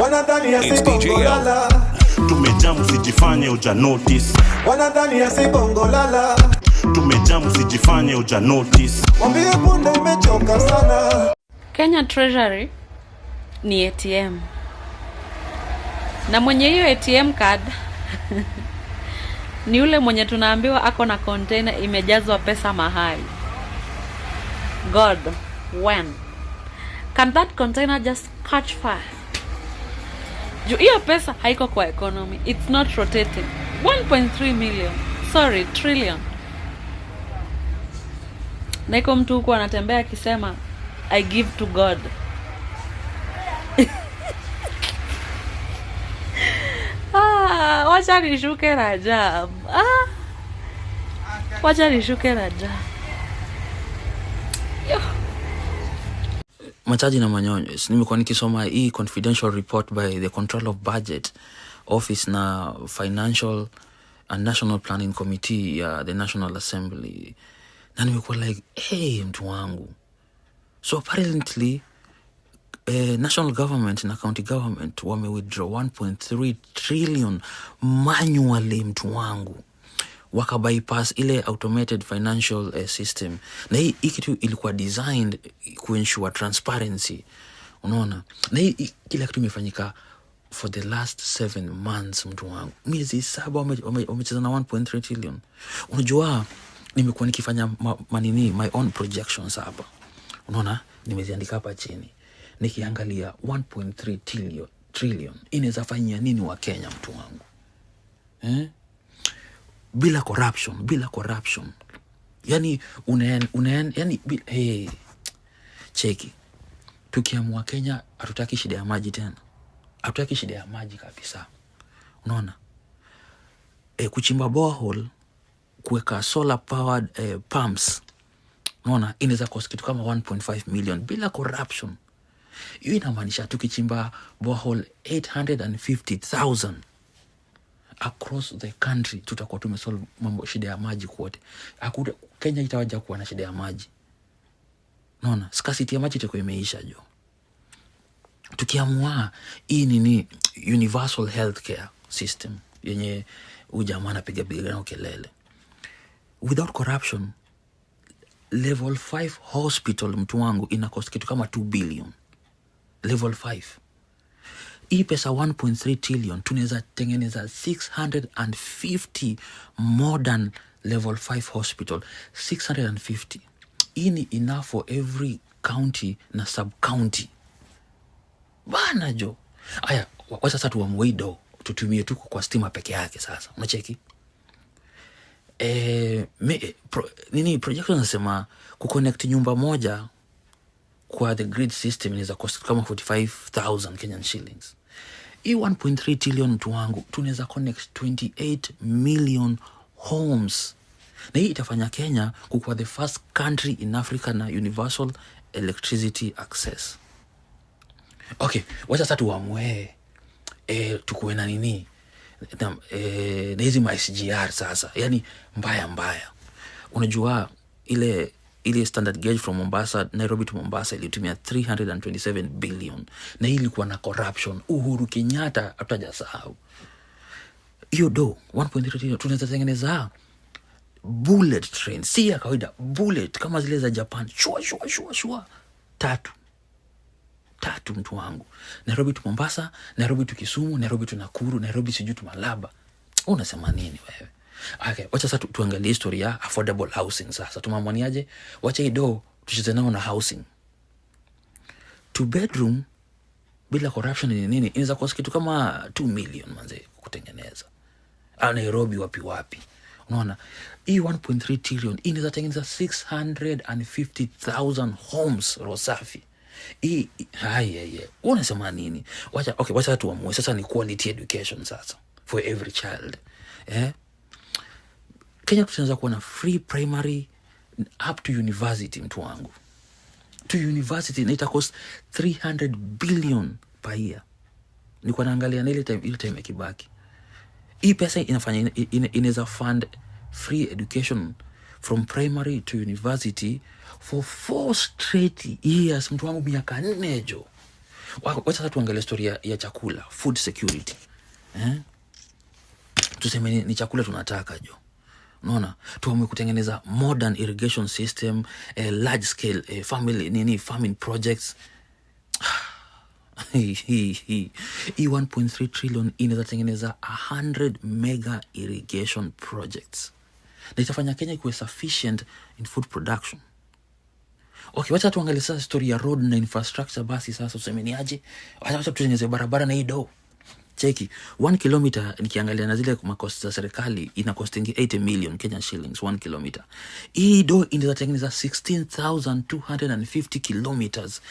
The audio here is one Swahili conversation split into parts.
Wanadhani asibongolala. Tumejamu sijifanye uja notice. Wanadhani asibongolala. Tumejamu sijifanye uja notice. Mwambie punde imechoka sana. Kenya Treasury ni ATM. Na mwenye hiyo ATM card ni ule mwenye tunaambiwa ako na container imejazwa pesa mahali. God, when can that container just catch fire? Hiyo pesa haiko kwa economy. It's not rotating. 1.3 million. Sorry, trillion. Na iko mtu huko anatembea akisema I give to God. Wacha nishuke Rajab. Wacha nishuke Rajab. Machaji na manyonyo. Nimekuwa nikisoma hii confidential report by the Control of Budget Office na Financial and National Planning Committee ya the National Assembly. Na nimekuwa like, hey, mtu wangu. So apparently, national government na county government wame withdraw 1.3 trillion manually, mtu wangu. Waka bypass ile automated financial system. Na hii kitu ilikuwa designed kuensure transparency. Unaona? Na hii kila kitu imefanyika for the last 7 months, mtu wangu. Miezi 7 wamecheza na 1.3 trillion. Unajua, nimekuwa nikifanya my own projections hapa. Unaona? Nimeziandika hapa chini. Nikiangalia 1.3 trillion inaweza fanyia nini wa Kenya, mtu wangu? Bila corruption. Yani yani hey, cheki. Tukiamua Kenya hatutaki shida ya maji tena. Hatutaki shida ya maji kabisa. Unaona? Kuchimba borehole, kuweka solar powered pumps. Unaona, inaweza cost kitu kama 1.5 million bila corruption. Hiyo inamaanisha tukichimba borehole 850,000 across the country, tutakuwa tumesolve mambo shida ya maji kote. Kenya itawaja kuwa na shida ya maji. Unaona, scarcity ya maji itakuwa imeisha jo. Tukiamua hii nini universal healthcare system yenye ujamaa anapiga na kelele. Without corruption, level 5 hospital, mtu wangu, ina cost kitu kama 2 billion. Level 5. Hii pesa 1.3 trillion tunaweza tengeneza 650 modern level 5 hospital. 650. Hii ni enough for every county na sub county. Bana jo. Aya, wacha sasa tuamwe tutumie tu kwa stima peke yake sasa. Unacheki? Projection nasema kuconnect nyumba moja kwa the grid system inaweza cost kama 45,000 Kenyan shillings. Hii 1.3 trillion, mtu wangu, tunaweza connect 28 million homes. Na hii itafanya Kenya kukuwa the first country in Africa na universal electricity access. Okay, wacha sasa tuamue tukuwe na nini? Na hizi ma SGR sasa, yani mbaya. Unajua ile standard gauge from Mombasa, Nairobi to Mombasa ilitumia 327 billion. Na hii ilikuwa na corruption. Uhuru Kenyatta hatajasahau. Hiyo 1.3 trillion tunaweza tengeneza bullet train, si ya kawaida, bullet kama zile za Japan. Shua. Tatu, mtu wangu. Nairobi to Mombasa, Nairobi to Kisumu, Nairobi to Nakuru, Nairobi siju to Malaba. Unasema nini wewe? Okay, wacha sasa tuangalie history ya affordable housing sasa. Tumamwaniaje? Wacha hii tucheze nao na housing. 2 bedroom bila corruption ni nini? Inaweza cost kitu kama 2 million manze kutengeneza. Nairobi wapi. Unaona? Hii 1.3 trillion inaweza tengeneza 650,000 homes Rosafi. Unasema nini? Wacha tuamue sasa ni quality education sasa for every child. Kenya tunaweza kuwa na free primary up to university, mtu wangu. To university na ita cost 300 billion per year. Niko naangalia na ile time ya Kibaki. Hii pesa inaweza fund free education from primary to university for 4 straight years, mtu wangu, miaka 4 jo. Wacha sasa tuangalie story ya chakula, food security. Tuseme ni chakula tunataka jo. Unaona? Tuamue kutengeneza modern irrigation system, large scale farming projects. Hii 1.3 trillion inaweza tengeneza 100 mega irrigation projects. Na itafanya Kenya kuwe sufficient in food production. Okay, wacha tuangalie sasa story ya road na infrastructure basi sasa tuseme ni aje. Wacha tutengeneze barabara na hii do. Cheki, 1 kilometer nikiangalia na zile makosti za serikali ina costing 80 million Kenyan shillings 1 kilometer. Hii do inaweza tengeneza 16,250 kilometers.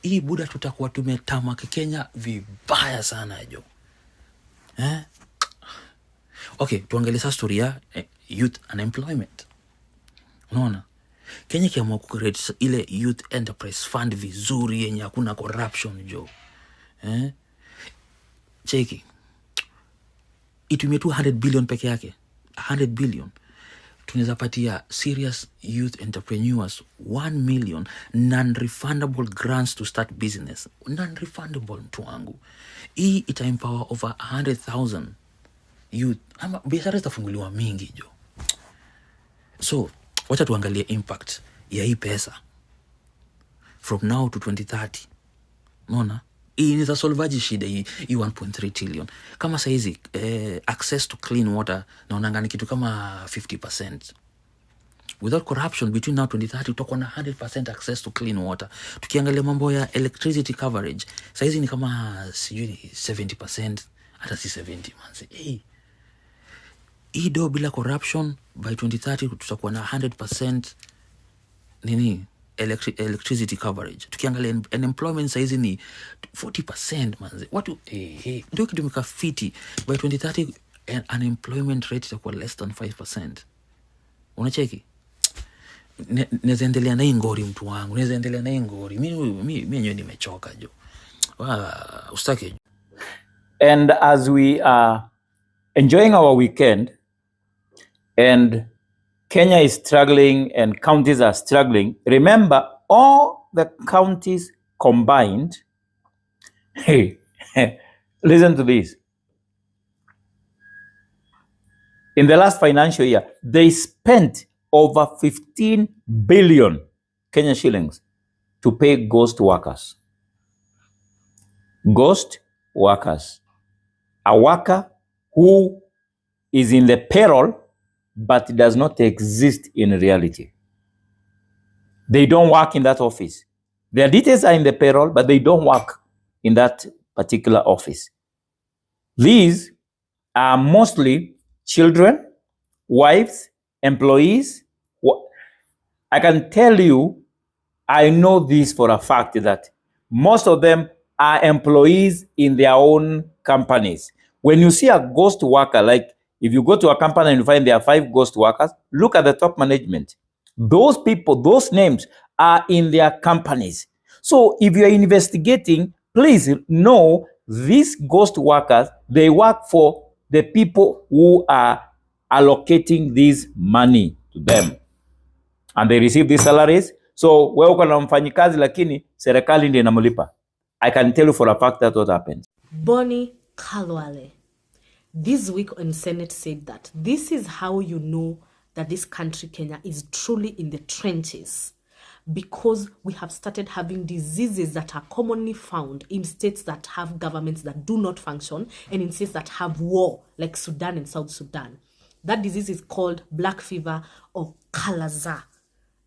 Hii buda tutakuwa tumetamaka Kenya vibaya sana jo. Okay, tuangalie sasa story ya youth unemployment. Unaona? Kenya kiamua kucreate ile youth enterprise fund vizuri yenye hakuna corruption jo. Cheki. Itumie 200 billion peke yake. 100 billion. Tunaweza patia serious youth entrepreneurs 1 million non-refundable grants to start business. Non-refundable mtu wangu. Hii ita empower over 100,000 youth. Ama biashara zitafunguliwa mingi jo. So, wacha tuangalie impact ya hii pesa from now to 2030. Unaona? Hii ni za solvaji shida hii 1.3 trillion. Kama saizi access to clean water naonanga ni kitu kama 50%. Without corruption between now 2030 tutakuwa na 100% access to clean water. Tukiangalia mambo ya electricity coverage saizi ni kama sijui 70%, hata si 70 manzi. Hii do bila corruption by 2030 tutakuwa na 100% electricity coverage. Tukiangalia unemployment saizi ni 40% manzi. Watu ndio kitumika fiti by 2030 unemployment rate itakuwa less than 5%. Unacheki? Naweza endelea na hii ngori mtu wangu. Naweza endelea na hii ngori. Mimi mwenyewe nimechoka jo. Ustake. And as we are enjoying our weekend and Kenya is struggling and counties are struggling, remember all the counties combined, listen to this. In the last financial year, they spent over 15 billion Kenyan shillings to pay ghost workers. Ghost workers. A worker who is in the payroll but does not exist in reality. They don't work in that office. Their details are in the payroll, but they don't work in that particular office. These are mostly children, wives, employees. I can tell you, I know this for a fact that most of them are employees in their own companies. When you see a ghost worker, like if you go to a company and you find there are 5 ghost workers, look at the top management. Those people, those names are in their companies. So if you are investigating, please know these ghost workers, they work for the people who are allocating this money to them. And they receive these salaries. So wewe uko na mfanyikazi lakini serikali ndiyo inamlipa. I can tell you for a fact that what happened. Bonnie Kalwale this week on Senate said that this is how you know that this country, Kenya, is truly in the trenches, because we have started having diseases that are commonly found in states that have governments that do not function and in states that have war, like Sudan and South Sudan. That disease is called black fever or Kalaza.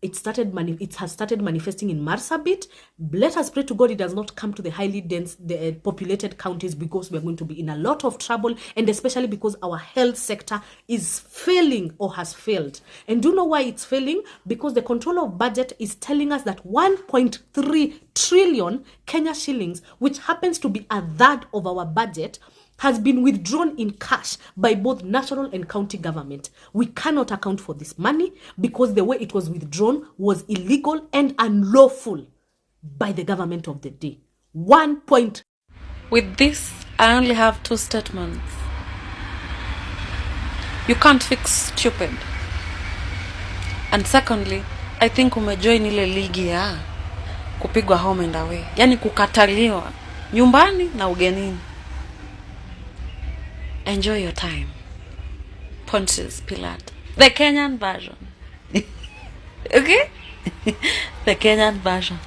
It has started manifesting in Marsabit. Let us pray to God it does not come to the highly dense, populated counties, because we are going to be in a lot of trouble, and especially because our health sector is failing or has failed. And do you know why it's failing? Because the control of budget is telling us that 1.3 trillion Kenya shillings, which happens to be a third of our budget, has been withdrawn in cash by both national and county government. We cannot account for this money because the way it was withdrawn was illegal and unlawful by the government of the day. With this, I only have 2 statements. You can't fix stupid. And secondly, I think umejoin ile ligi ya kupigwa home and away. Yani kukataliwa nyumbani na ugenini. Enjoy your time. Pontius Pilate, the Kenyan version. Okay. The Kenyan version.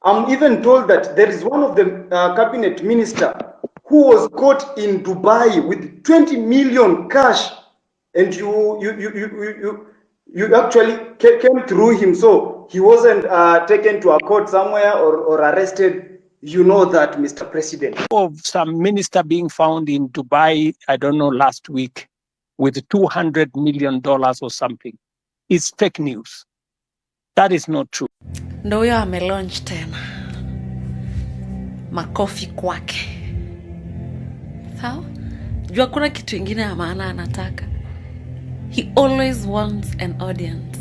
I'm even told that there is one of the cabinet minister who was caught in Dubai with 20 million cash, and you actually came through him, so he wasn't taken to a court somewhere or arrested. You know that, Mr. President. Of some minister being found in Dubai, I don't know, last week, with $200 million or something. It's fake news. That is not true. Ndo huyo amelaunch tena. Makofi kwake. Sawa? Jua kuna kitu ingine ya maana anataka. He always wants an audience.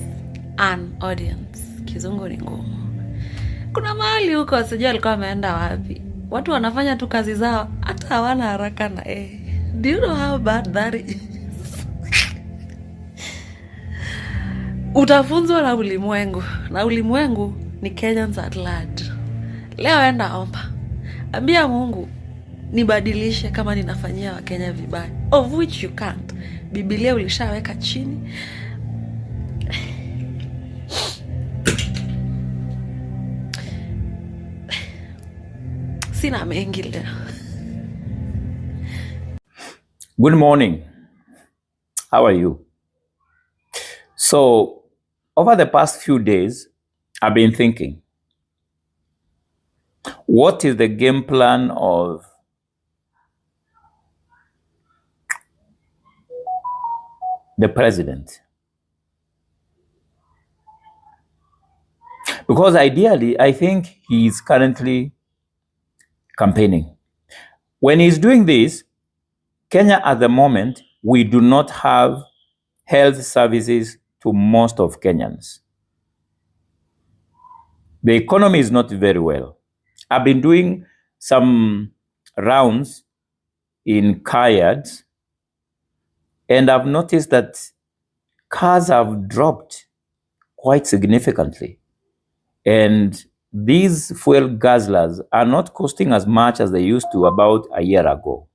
An audience. Kizungu ni ngumu. Kuna mahali huko sijui alikuwa ameenda wapi. Watu wanafanya tu kazi zao hata hawana haraka na Do you know how bad that is? Utafunzwa na ulimwengu. Na ulimwengu ni Kenyans at large. Leo enda omba. Ambia Mungu nibadilishe kama ninafanyia Wakenya vibaya. Of which you can't. Biblia ulishaweka chini. Sina mengi leo. Good morning. How are you? So, over the past few days, I've been thinking, what is the game plan of the president? Because ideally, I think he's currently campaigning. When he's doing this, Kenya at the moment, we do not have health services to most of Kenyans. The economy is not very well. I've been doing some rounds in car yards, and I've noticed that cars have dropped quite significantly. And these fuel guzzlers are not costing as much as they used to about a year ago.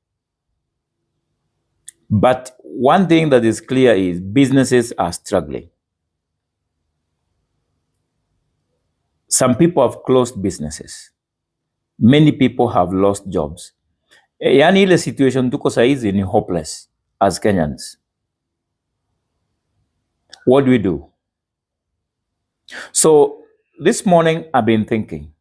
But one thing that is clear is businesses are struggling. Some people have closed businesses. Many people have lost jobs. Yani ile situation tuko saizi ni hopeless as Kenyans. What do we do? So this morning I've been thinking,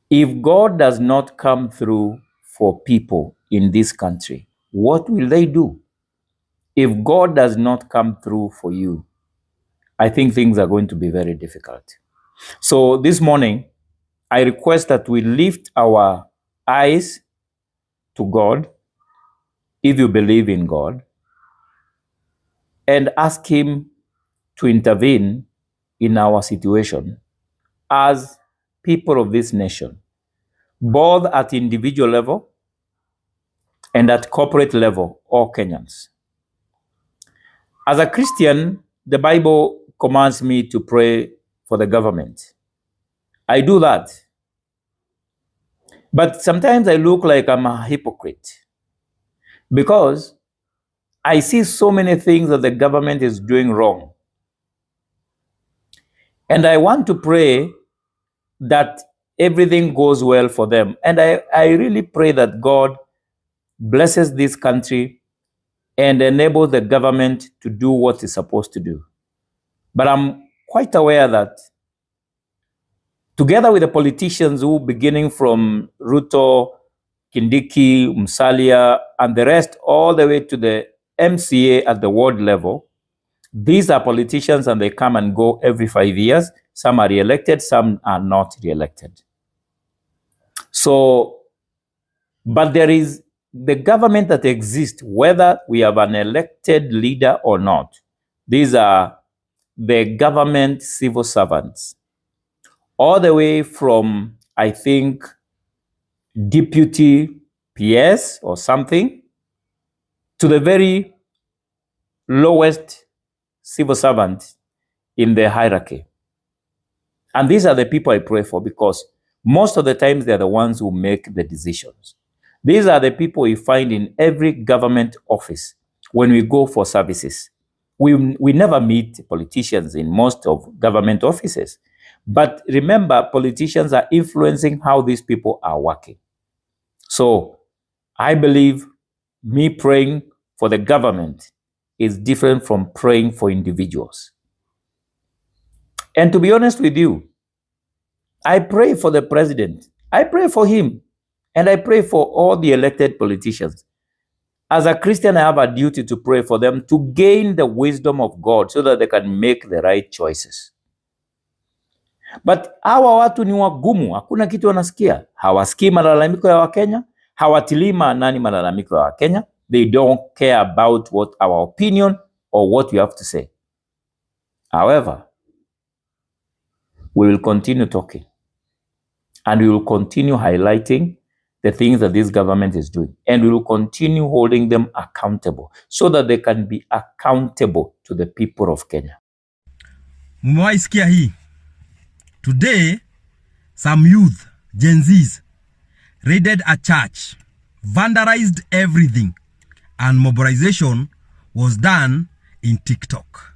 if God does not come through for people in this country, what will they do? If God does not come through for you, I think things are going to be very difficult. So this morning, I request that we lift our eyes to God, if you believe in God, and ask Him to intervene in our situation as people of this nation, both at individual level and at corporate level, all Kenyans. As a Christian, the Bible commands me to pray for the government. I do that. But sometimes I look like I'm a hypocrite because I see so many things that the government is doing wrong. And I want to pray that everything goes well for them. And I really pray that God blesses this country and enables the government to do what it's supposed to do. But I'm quite aware that together with the politicians who, beginning from Ruto, Kindiki, Musalia, and the rest, all the way to the MCA at the ward level, these are politicians and they come and go every 5 years. Some are re-elected, some are not re-elected. So, but there is the government that exists, whether we have an elected leader or not. These are the government civil servants, all the way from, I think, deputy PS or something, to the very lowest civil servant in the hierarchy. And these are the people I pray for, because most of the times they're the ones who make the decisions. These are the people you find in every government office when we go for services. We never meet politicians in most of government offices. But remember, politicians are influencing how these people are working. So I believe me praying for the government is different from praying for individuals. And to be honest with you, I pray for the president. I pray for him. And I pray for all the elected politicians. As a Christian, I have a duty to pray for them to gain the wisdom of God so that they can make the right choices. But hawa watu ni wagumu, hakuna kitu wanasikia. Hawasikii malalamiko ya Wakenya, hawatilii maanani malalamiko ya Wakenya. They don't care about what our opinion or what we have to say. However, we will continue talking. And we will continue highlighting the things that this government is doing. And we will continue holding them accountable so that they can be accountable to the people of Kenya. Mumewahi sikia hii? Today, some youth, Gen Zs, raided a church, vandalized everything, and mobilization was done in TikTok.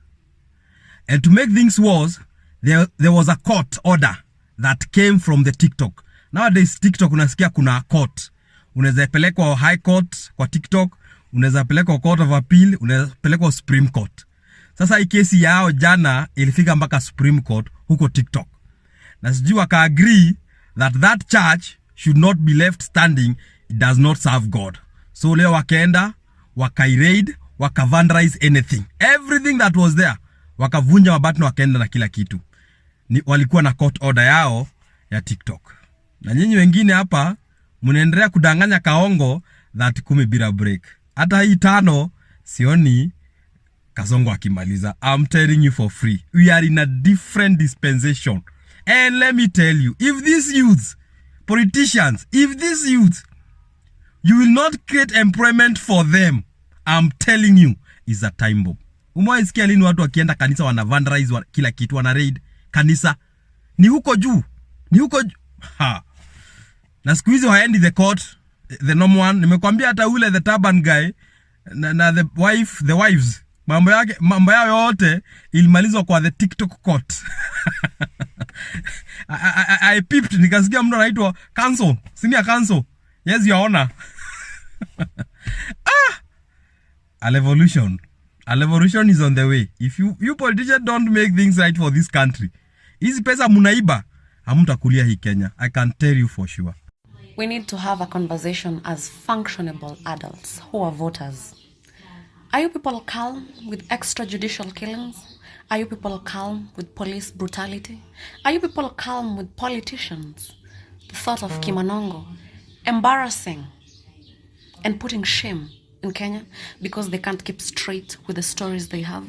And to make things worse, there was a court order that came from the TikTok. Nowadays TikTok unasikia kuna court. Unaweza pelekwa high court kwa TikTok, unaweza pelekwa court of appeal, unaweza pelekwa Supreme Court. Sasa hii kesi yao jana ilifika mpaka Supreme Court huko TikTok. Na sijui waka agree that church should not be left standing, it does not serve God. So leo wakaenda, wakairaid, wakavandalize anything. Everything that was there. Wakavunja mabati na wakaenda na kila kitu. Walikuwa na court order yao ya TikTok. Na nyinyi wengine hapa mnaendelea kudanganya kaongo that 10 bila break. Hata hii 5 sioni Kasongo akimaliza. I'm telling you for free. We are in a different dispensation. And let me tell you, if these youths, politicians, you will not create employment for them, I'm telling you, is a time bomb. Umewaisikia lini watu wakienda kanisa wana vandalize kila kitu, wana raid kanisa? Ni huko juu. Ha. Na siku hizi haendi the court, the normal one. Nimekwambia hata ule the turban guy na the wives, mambo yao yote ilimalizwa kwa the TikTok court. I peeped, nikasikia mtu anaitwa cancel, senior cancel. Yes, your honor. A revolution is on the way. If you politicians don't make things right for this country, hizi pesa munaiba, hamtakulia hii Kenya. I can tell you for sure. We need to have a conversation as functionable adults who are voters. Are you people calm with extrajudicial killings? Are you people calm with police brutality? Are you people calm with politicians? The thought of Kimanongo embarrassing and putting shame in Kenya because they can't keep straight with the stories they have?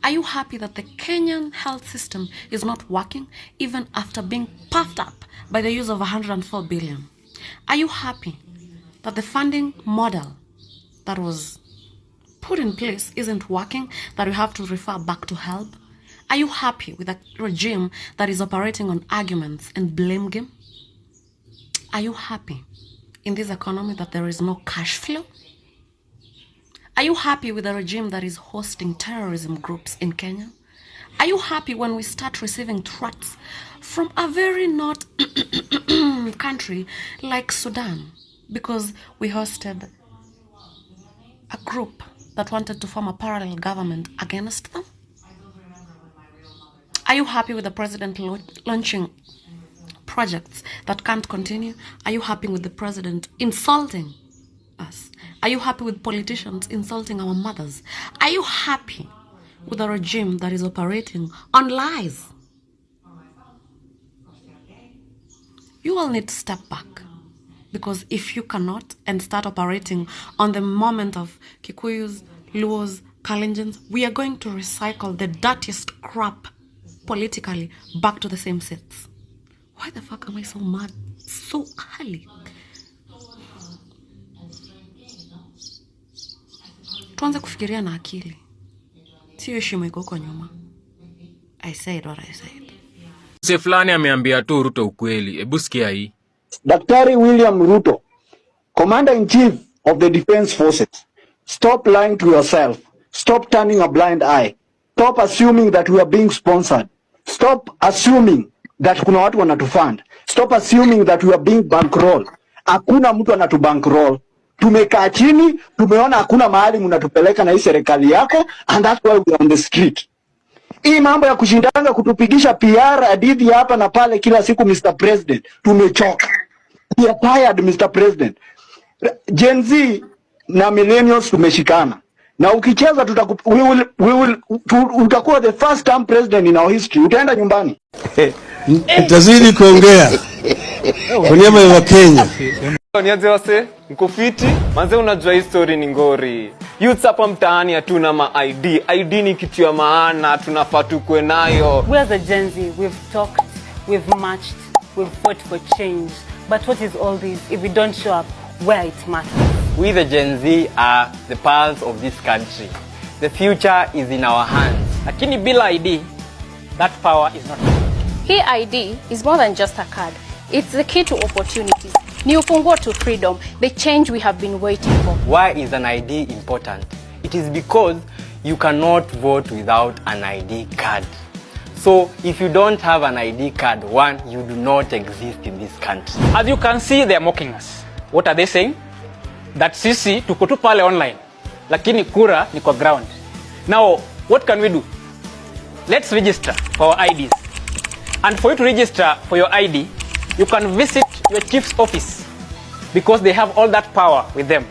Are you happy that the Kenyan health system is not working even after being puffed up by the use of 104 billion? Are you happy that the funding model that was put in place isn't working, that we have to refer back to help? Are you happy with a regime that is operating on arguments and blame game? Are you happy in this economy that there is no cash flow? Are you happy with a regime that is hosting terrorism groups in Kenya? Are you happy when we start receiving threats from a very not country like Sudan because we hosted a group that wanted to form a parallel government against them? Are you happy with the president launching projects that can't continue? Are you happy with the president insulting us? Are you happy with politicians insulting our mothers? Are you happy with a regime that is operating on lies? You all need to step back, because if you cannot and start operating on the moment of Kikuyus, Luos, Kalenjins, we are going to recycle the dirtiest crap politically back to the same seats. Why the fuck am I so mad so early? Tuanze kufikiria na akili. Sio heshima iko kwa nyuma. I said what I said. Mse fulani ameambia tu Ruto ukweli. Hebu sikia hii. Daktari William Ruto, Commander-in-Chief of the Defense Forces, stop lying to yourself. Stop turning a blind eye. Stop assuming that we are being sponsored. Stop assuming that kuna watu wanatufund. Stop assuming that we are being bankroll. Hakuna mtu anatubankroll. Tumekaa chini, tumeona hakuna mahali mnatupeleka na hii serikali yako, and that's why we are on the street. Hii mambo ya kushindanga kutupigisha PR hadithi hapa na pale kila siku, Mr. President, tumechoka. We are tired, Mr. President. Gen Z na millennials tumeshikana. Na ukicheza utakuwa the first time president in our history. Utaenda nyumbani. Utazidi kuongea. Kwa niaba ya Kenya. Nianze wase, mkufiti, manze unajua history ni ngori. Youths hapa mtaani hatuna ma ID. ID ni kitu ya maana, tunafaa tukue nayo. We as a Gen Z, we've talked, we've marched, we've fought for change. But what is all this if we don't show up where it matters? We the Gen Z are the pulse of this country. The future is in our hands. Lakini bila ID, that power is not. Hii ID is more than just a card. It's the key to opportunities. Ni ufunguo to freedom, the change we have been waiting for. Why is an ID important? It is because you cannot vote without an ID card. So if you don't have an ID card, one, you do not exist in this country. As you can see, they are mocking us. What are they saying? That sisi tuko tu pale online, lakini kura ni kwa ground. Now, what can we do? Let's register for our IDs. And for you to register for your ID, you can visit your chief's office because they have all that power with them.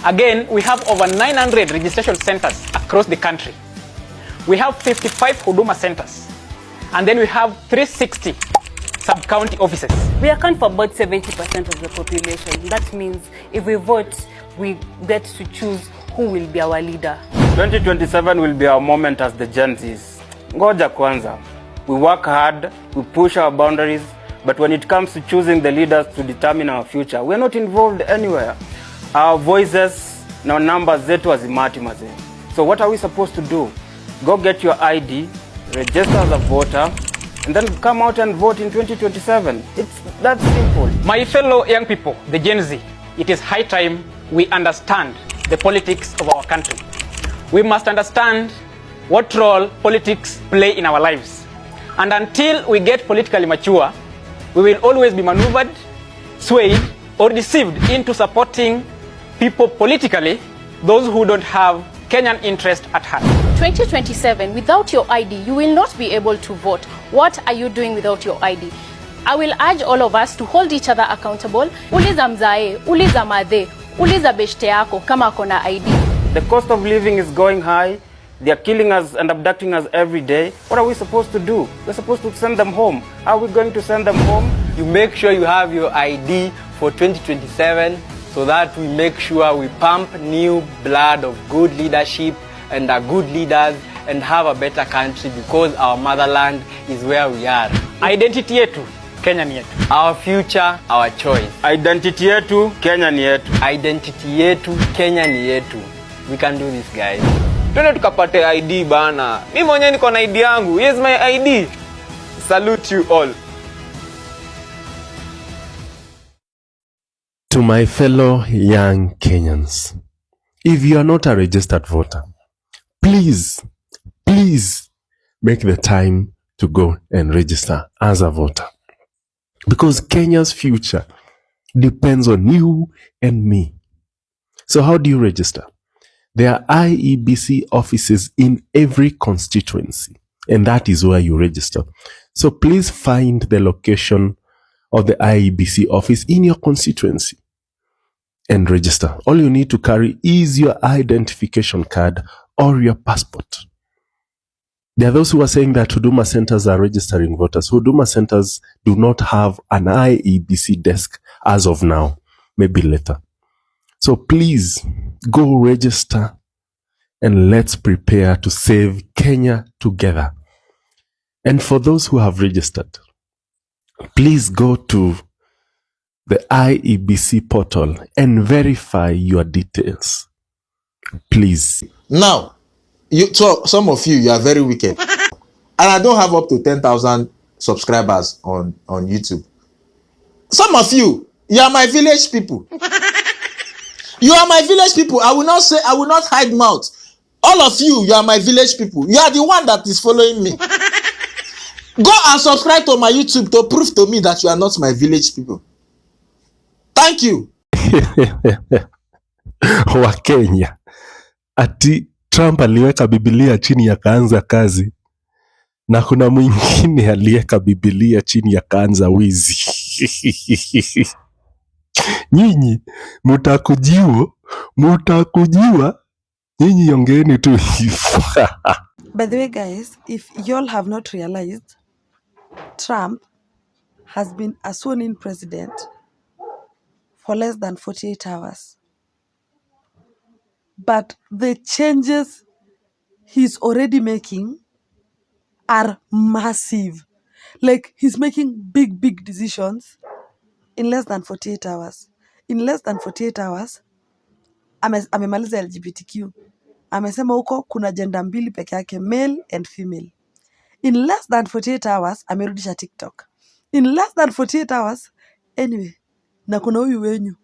Again, we have over 900 registration centers across the country. We have 55 Huduma centers. And then we have 360 sub-county offices. We account for about 70% of the population. That means if we vote, we get to choose who will be our leader. 2027 will be our moment as the Gen Zs. Ngoja kwanza. We work hard, we push our boundaries, but when it comes to choosing the leaders to determine our future, we are not involved anywhere. Our voices, no numbers zetu hazimati maze. So what are we supposed to do? Go get your ID, register as a voter, and then come out and vote in 2027. It's that simple. My fellow young people, the Gen Z, it is high time we understand the politics of our country. We must understand what role politics play in our lives. And until we get politically mature, we will always be maneuvered, swayed, or deceived into supporting people politically, those who don't have Kenyan interest at heart. 2027, without your ID, you will not be able to vote. What are you doing without your ID? I will urge all of us to hold each other accountable. Uliza mzae, uliza madhe, uliza beshte yako kama kona ID. The cost of living is going high. They are killing us and abducting us every day. What are we supposed to do? We're supposed to send them home. How are we going to send them home? You make sure you have your ID for 2027 so that we make sure we pump new blood of good leadership and are good leaders and have a better country because our motherland is where we are. Identity yetu, Kenya ni yetu. Our future, our choice. Identity yetu, Kenya ni yetu. Identity yetu, Kenya ni yetu. We can do this, guys. Twende tukapate ID bana. Mimi mwenyewe niko na ID yangu. Here's my ID. Salute you all. To my fellow young Kenyans, if you are not a registered voter, please make the time to go and register as a voter. Because Kenya's future depends on you and me. So how do you register? There are IEBC offices in every constituency, and that is where you register. So please find the location of the IEBC office in your constituency and register. All you need to carry is your identification card or your passport. There are those who are saying that Huduma centers are registering voters. Huduma centers do not have an IEBC desk as of now, maybe later. So please go register and let's prepare to save Kenya together. And for those who have registered, please go to the IEBC portal and verify your details. Please. Now, so some of you are very wicked. And I don't have up to 10,000 subscribers on YouTube. Some of you are my village people. You are my village people. I will not hide mouth. All of you are my village people. You are the one that is following me. Go and subscribe to my YouTube to prove to me that you are not my village people. Thank you. Wa Kenya. Ati Trump aliweka Biblia chini akaanza kazi. Na kuna mwingine aliweka Biblia chini akaanza wizi. Nyinyi mutakujiwa. Nyinyi ongeeni tu hivyo. By the way, guys, if y'all have not realized, Trump has been a sworn-in president for less than 48 hours. But the changes he's already making are massive. Like, he's making big decisions in less than 48 hours. In less than 48 hours, amemaliza LGBTQ. Amesema huko kuna gender mbili peke yake, male and female. In less than 48 hours, amerudisha TikTok. In less than 48 hours, anyway, na kuna huyu wenyu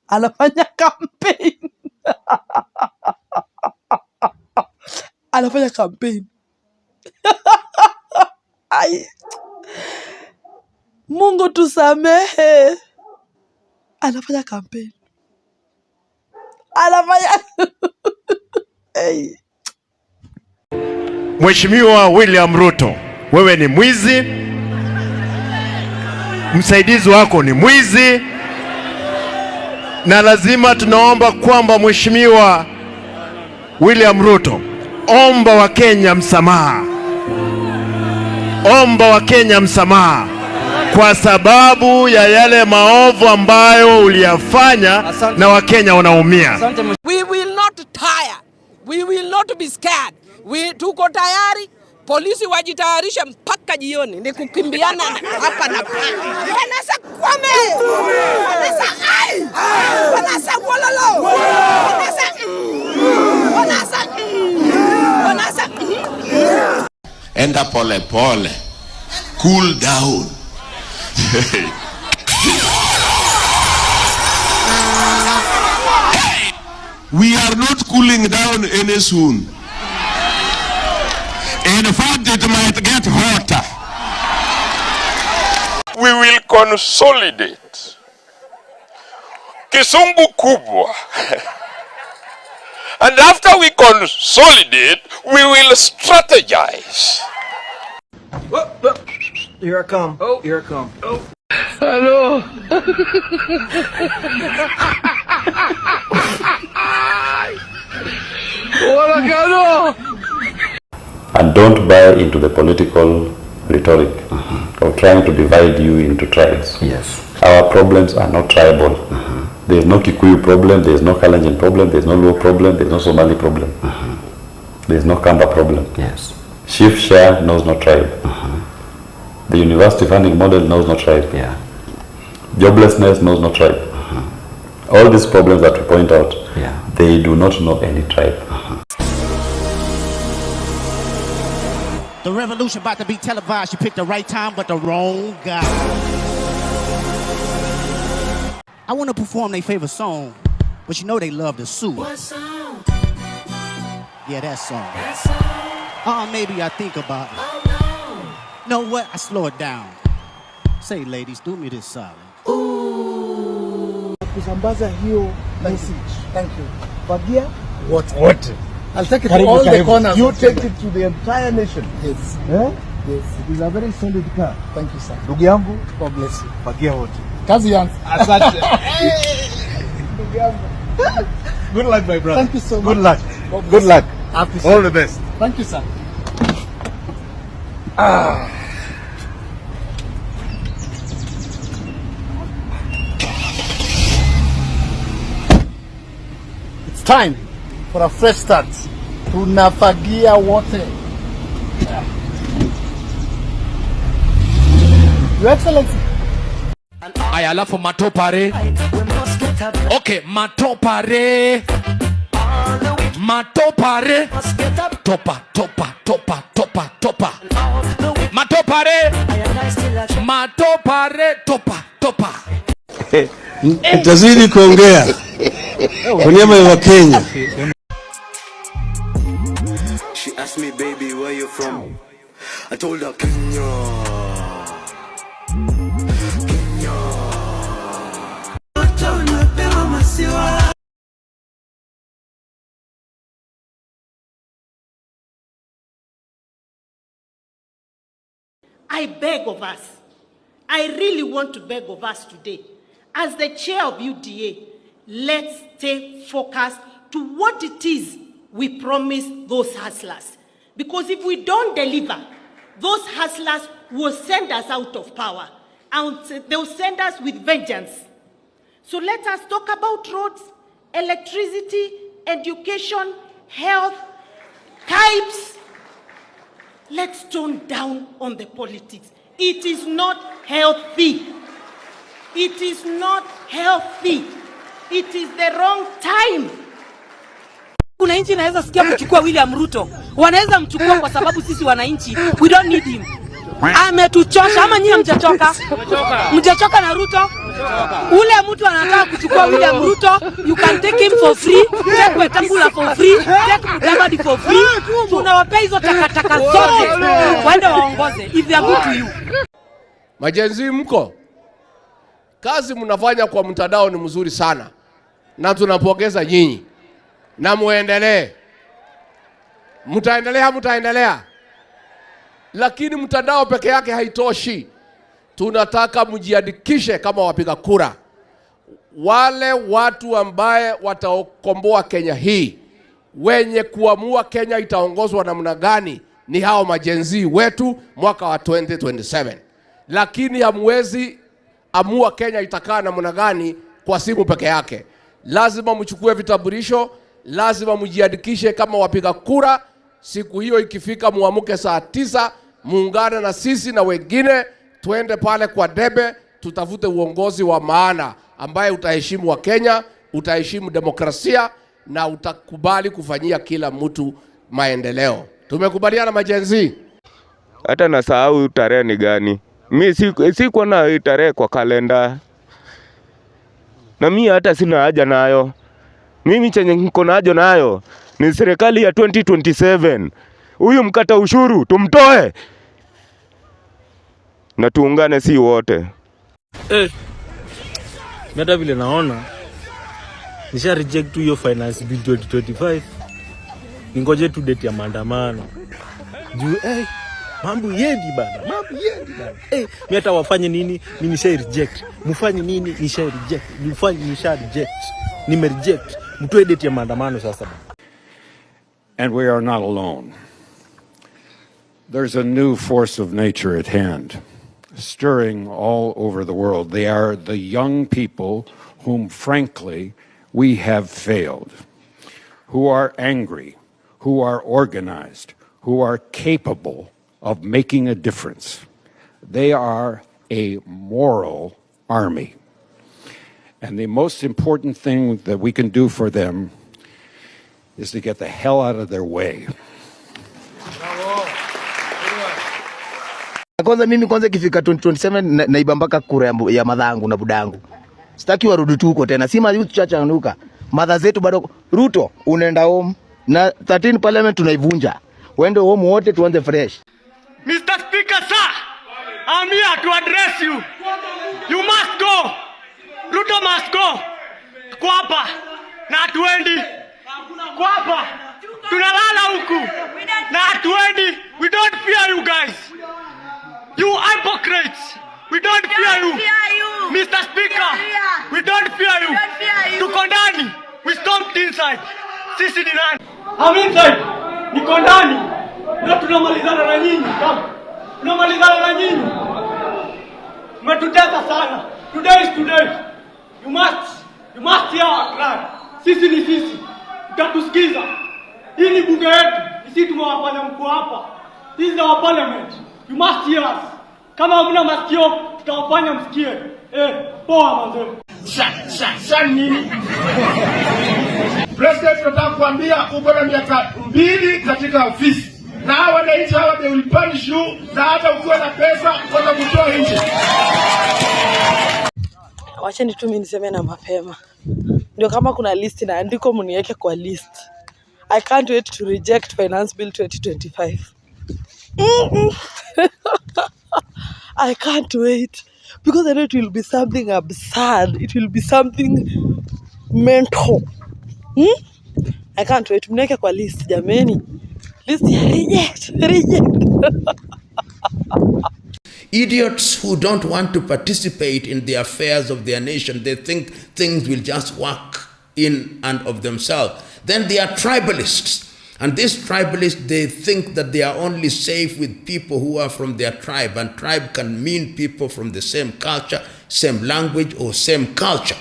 anafanya campaign. Anafanya campaign. Ai. Mungu tusamehe. Anafanya campaign. Hey. Mheshimiwa William Ruto, wewe ni mwizi. Msaidizi wako ni mwizi. Na lazima tunaomba kwamba Mheshimiwa William Ruto, omba wa Kenya msamaha. Omba wa Kenya msamaha kwa sababu ya yale maovu ambayo uliyafanya na Wakenya wanaumia. We will not tire. We will not be scared. Tuko tayari. Polisi wajitayarisha mpaka jioni. Ni kukimbiana hapa na pale. Wanasa kwame. Wanasa ai. Wanasa wololo. Wanasa. Enda pole pole. Cool down. We are not cooling down any soon. In fact, it might get hotter. We will consolidate. Kisungu kubwa. And after we consolidate, we will strategize. Here I come. Oh, here I come. Oh. Hello. And don't buy into the political rhetoric of trying to divide you into tribes. Yes. Our problems are not tribal. There is no Kikuyu problem, there is no Kalenjin problem, there is no Luo problem, there is no Somali problem. There is no Kamba problem. Yes. Chief share knows no tribe. The university funding model knows no tribe. Yeah. Joblessness knows no tribe. All these problems that we point out, they do not know any tribe. The revolution about to be televised. You picked the right time, but the wrong guy. I want to perform their favorite song, but you know they love to sue. What song? Yeah, that song. That song? Maybe I think about it. Oh, no. Know what? I slow it down. Say, ladies, do me this solid. Ooh. Kusambaza hiyo message. Thank you. Fagia? What? I'll take it to all the corners. You take it to the entire nation. Yes. Eh? Yes. It is a very solid car. Thank you, sir. Ndugu yangu, God bless you. Fagia wote. Kazi yangu. Asante. Ndugu yangu. Good luck, my brother. Thank you so much. Good luck. Good luck. All the best. Thank you, sir. It's time for a fresh start. Tunafagia wote. Your Excellency. Aya, alafu matopare. Okay, matopare. Matopare. Topa. Matopa. matopare. Matopare topa. Tazidi kuongea kwa niaba ya Kenya. She asked me, baby, where you from? I told her, Kenya. I beg of us, I really want to beg of us today, as the chair of UDA, let's stay focused to what it is we promise those hustlers. Because if we don't deliver, those hustlers will send us out of power, and they'll send us with vengeance. So let us talk about roads, electricity, education, health, types. Let's tone down on the politics. It is not healthy. It is not healthy. It is the wrong time. Wananchi inaweza sikia kuchukua William Ruto. Wanaweza mchukua kwa sababu sisi wananchi, we don't need him. Ametuchosha. Ama nyinyi mjachoka? Mjachoka na Ruto? Ule mtu anataka kuchukua William Ruto, you can take him for free, take Wetangula for free, take Mudavadi for free. Tunawapea hizo takataka zote waende waongoze if they are good to you. Majenzi mko? Kazi mnafanya kwa mtandao ni mzuri sana. Na tunapongeza nyinyi. Na muendelee. Mtaendelea. Lakini mtandao peke yake haitoshi. Tunataka mjiandikishe kama wapiga kura. Wale watu ambaye watakomboa Kenya hii, wenye kuamua Kenya itaongozwa namna gani, ni hao majenzi wetu mwaka wa 2027. Lakini hamwezi amua Kenya itakaa namna gani kwa simu peke yake. Lazima mchukue vitambulisho, lazima mjiandikishe kama wapiga kura. Siku hiyo ikifika muamuke saa 9, muungane na sisi na wengine, tuende pale kwa debe, tutafute uongozi wa maana ambaye utaheshimu wa Kenya, utaheshimu demokrasia na utakubali kufanyia kila mtu maendeleo. Tumekubaliana majenzi? Hata nasahau tarehe ni gani. Mimi siko na tarehe kwa kalenda. Na mimi hata sina haja nayo. Mimi chenye niko nayo nayo ni serikali ya 2027. Huyu mkata ushuru tumtoe. Na tuungane si wote. Mimi vile naona nisha reject hiyo finance bill 2025. Ningoje tu date ya maandamano. Juu mambo yendi bana. Mimi hata wafanye nini? Mimi nisha reject. Mfanye nini? Nisha reject. Mfanye nisha reject. Nime reject. Mtoe date ya maandamano sasa. And we are not alone. There's a new force of nature at hand, stirring all over the world. They are the young people whom, frankly, we have failed, who are angry, who are organized, who are capable of making a difference. They are a moral army. And the most important thing that we can do for them is to get the hell out of their way. Kwanza mimi ikifika 2027 naiba mpaka kura ya madhangu na budangu. Sitaki warudi tu huko tena. Sima youth church anuka. Madha zetu bado Ruto unaenda home na 13 parliament tunaivunja. Wende home wote tuanze fresh. Mr. Speaker, sir, I'm here to address you. You must go. Ruto must go. Kwa hapa na hatuendi. Kwa hapa tunalala huku na hatuendi. We don't fear you guys. You hypocrites. We don't fear you. Mr. Speaker, we don't fear you. Tuko ndani. We stomped inside. Sisi ni nani? I'm inside. Niko ndani. Na tunamalizana na nyinyi. Tunamalizana na nyinyi. Mmetutesa sana. Today is today. You must hear our cry. Sisi ni sisi. Utatusikiza. Hii ni bunge yetu. Sisi tumewafanya mko hapa. This is our parliament. You must hear us. Kama hamna masikio, tutawafanya msikie. Poa mazee. Sasa nini? President tunataka kuambia uko na miaka 2 katika ofisi. na wananchi hawa they will punish you, na hata ukiwa na pesa watakutoa nje. Wacheni tu mimi niseme na mapema. Ndio kama kuna list na andiko mniweke kwa list. I can't wait to reject Finance Bill 2025. I can't wait because I know it will be something absurd. It will be something mental. I can't wait. Mniweke kwa list jameni. List ya reject. Idiots who don't want to participate in the affairs of their nation, they think things will just work in and of themselves. Then they are tribalists. And these tribalists, they think that they are only safe with people who are from their tribe. And tribe can mean people from the same culture, same language, or same culture.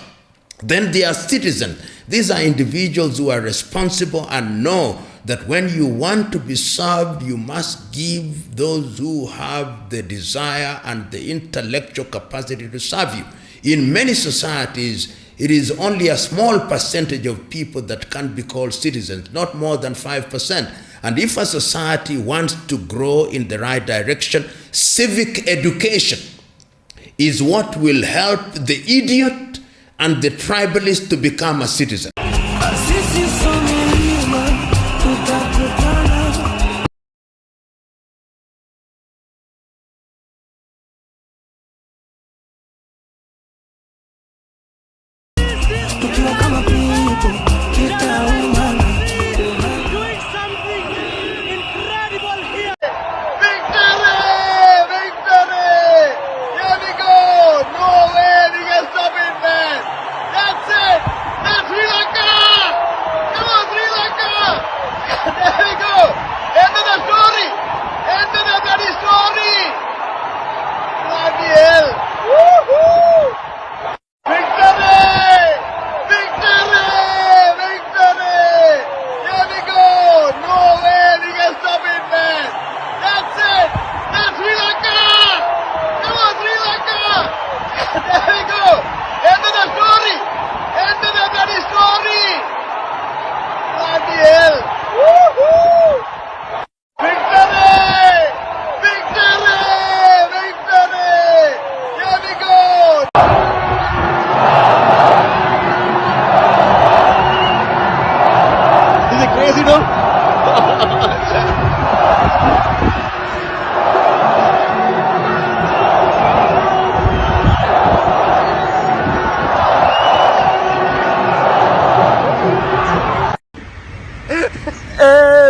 Then they are citizens. These are individuals who are responsible and know that when you want to be served, you must give those who have the desire and the intellectual capacity to serve you. In many societies, it is only a small percentage of people that can be called citizens, not more than 5%. And if a society wants to grow in the right direction, civic education is what will help the idiot and the tribalist to become a citizen.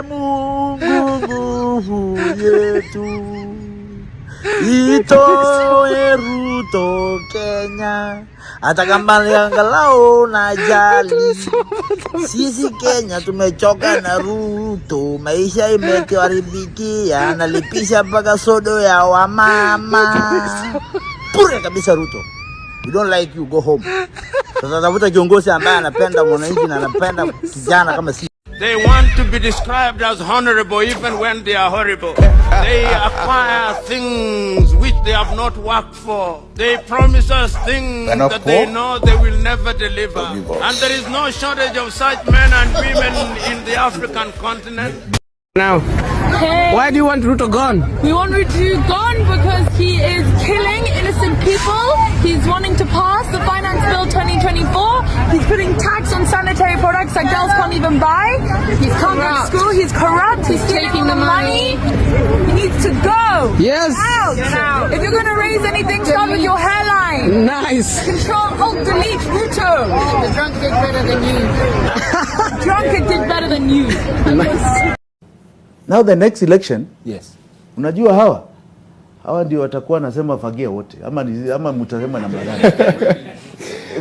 Mungu yetu itoe Ruto Kenya, hata kama angalau na jali. Sisi Kenya tumechoka na Ruto, maisha imetuharibikia, analipisha mpaka sodo ya wamama. Pure kabisa Ruto. We don't like you, go home. Sasa tafuta kiongozi ambaye anapenda mwananchi na anapenda kijana kama sisi. They want to be described as honorable even when they are horrible. They acquire things which they have not worked for. They promise us things that they know they will never deliver. And there is no shortage of such men and women in the African continent. Now, why do you want Ruto gone? We want Ruto gone because he is killing innocent people. He's wanting to pass the Finance Bill 2024. He's putting tax on sanitary products that girls can't even buy. He can't go to school. He's corrupt. He's taking the money. He needs to go. Yes. Get out. If you're going to raise anything, start with your hairline. Nice. Control, Alt, Delete, Ruto. The drunk did better than you. Drunk did better than you. Nice. Now the next election, yes. Unajua hawa ndio watakuwa nasema fagia wote ama mtasema namna gani?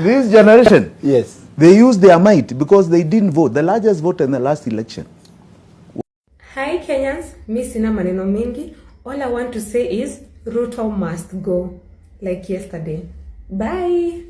This generation, yes, they use their might because they didn't vote, the largest vote in the last election. Hi Kenyans, mi sina maneno mengi. All I want to say is Ruto must go like yesterday. Bye.